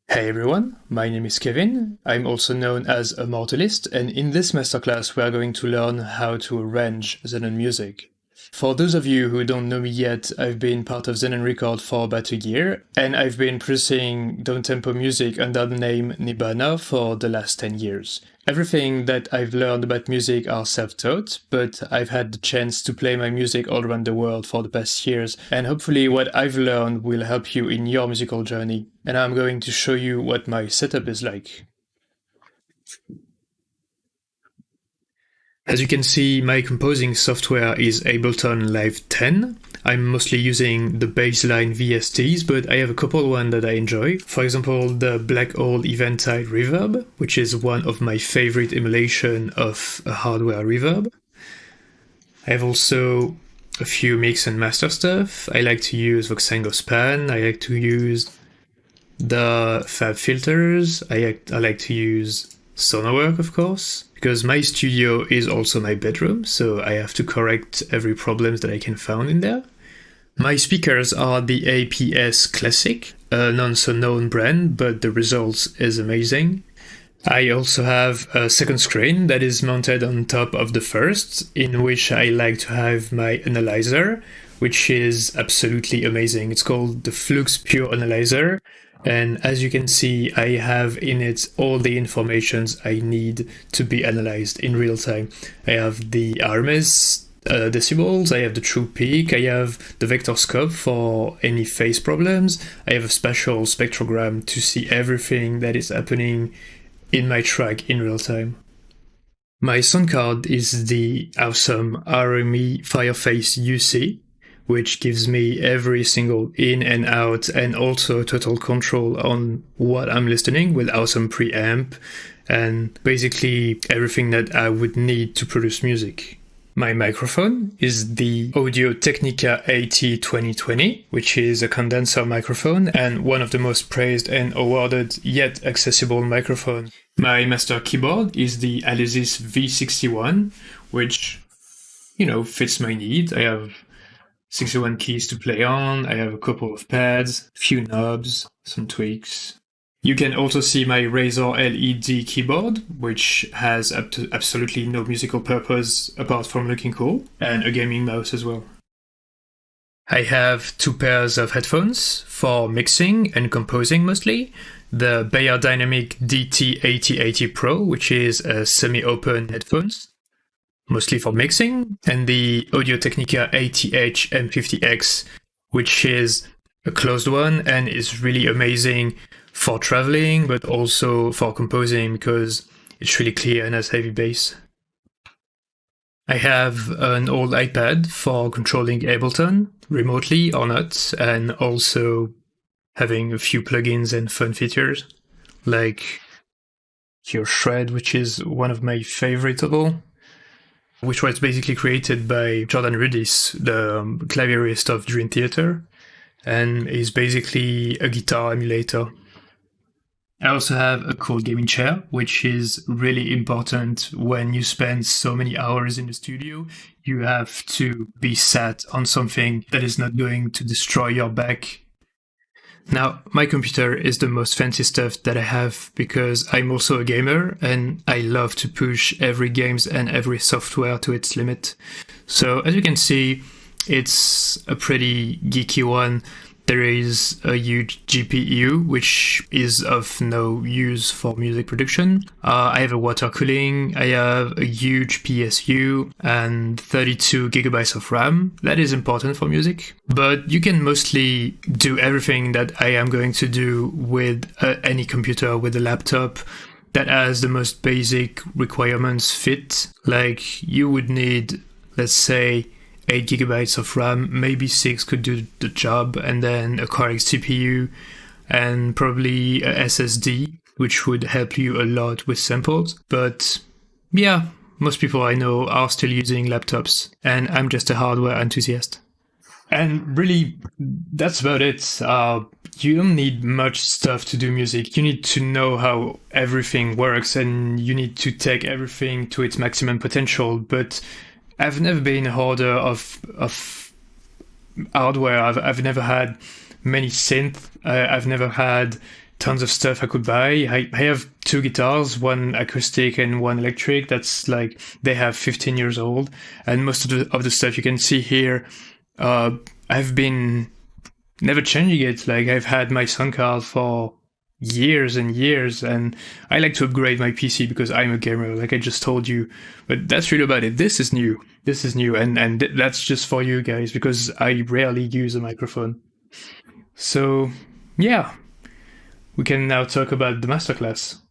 Hey everyone, my name is Kevin. I'm also known as a mortalist, and in this masterclass we are going to learn how to arrange Zen music. For those of you who don't know me yet, I've been part of Zen Record for about a year, and I've been producing down-tempo music under the name Nibbana for the last 10 years. Everything that I've learned about music are self-taught, but I've had the chance to play my music all around the world for the past years, and hopefully what I've learned will help you in your musical journey. And I'm going to show you what my setup is like. As you can see, my composing software is Ableton Live 10. I'm mostly using the baseline VSTs, but I have a couple one that I enjoy. For example, the Black Hole Eventide Reverb, which is one of my favorite emulation of a hardware reverb. I have also a few mix and master stuff. I like to use Voxengo Span. I like to use the Fab filters. I like to use Sonarwork, of course, because my studio is also my bedroom, so I have to correct every problem that I can find in there. My speakers are the APS Classic, a non-so-known brand, but the results is amazing. I also have a second screen that is mounted on top of the first, in which I like to have my analyzer, which is absolutely amazing. It's called the Flux Pure Analyzer. And as you can see, I have in it all the informations I need to be analyzed in real time. I have the RMS decibels, I have the true peak, I have the vector scope for any phase problems, I have a spatial spectrogram to see everything that is happening in my track in real time. My sound card is the awesome RME Fireface UC, which gives me every single in and out and also total control on what I'm listening with awesome preamp and basically everything that I would need to produce music. My microphone is the Audio Technica AT2020, which is a condenser microphone and one of the most praised and awarded yet accessible microphones. My master keyboard is the Alesis V61, which, fits my need. I have 61 keys to play on, I have a couple of pads, a few knobs, some tweaks. You can also see my Razer LED keyboard, which has absolutely no musical purpose apart from looking cool, and a gaming mouse as well. I have two pairs of headphones for mixing and composing mostly. The Bayer Dynamic DT8080 Pro, which is a semi-open headphones, mostly for mixing, and the Audio Technica ATH M50X, which is a closed one and is really amazing for traveling, but also for composing because it's really clear and has heavy bass. I have an old iPad for controlling Ableton remotely or not, and also having a few plugins and fun features, like your Shred, which is one of my favorite of all, which was basically created by Jordan Rudess, the clavierist of Dream Theater, and is basically a guitar emulator. I also have a cool gaming chair, which is really important when you spend so many hours in the studio. You have to be sat on something that is not going to destroy your back. Now, my computer is the most fancy stuff that I have because I'm also a gamer and I love to push every games and every software to its limit. So as you can see, it's a pretty geeky one. There is a huge GPU, which is of no use for music production. I have a water cooling, I have a huge PSU, and 32 gigabytes of RAM. That is important for music. But you can mostly do everything that I am going to do with any computer, with a laptop that has the most basic requirements fit. Like you would need, let's say, 8 gigabytes of RAM, maybe 6 could do the job, and then a Core-X CPU, and probably a SSD, which would help you a lot with samples. But yeah, most people I know are still using laptops, and I'm just a hardware enthusiast. And really, that's about it. You don't need much stuff to do music. You need to know how everything works, and you need to take everything to its maximum potential, but I've never been a hoarder of hardware. I've never had many synth. I've never had tons of stuff I could buy. I have 2 guitars, one acoustic and one electric. That's like, they have 15 years old. And most of the stuff you can see here, I've been never changing it. Like, I've had my sound card for years and years, and I like to upgrade my PC because I'm a gamer, like I just told you. But that's really about it. This is new, and that's just for you guys because I rarely use a microphone. So yeah, we can now talk about the masterclass.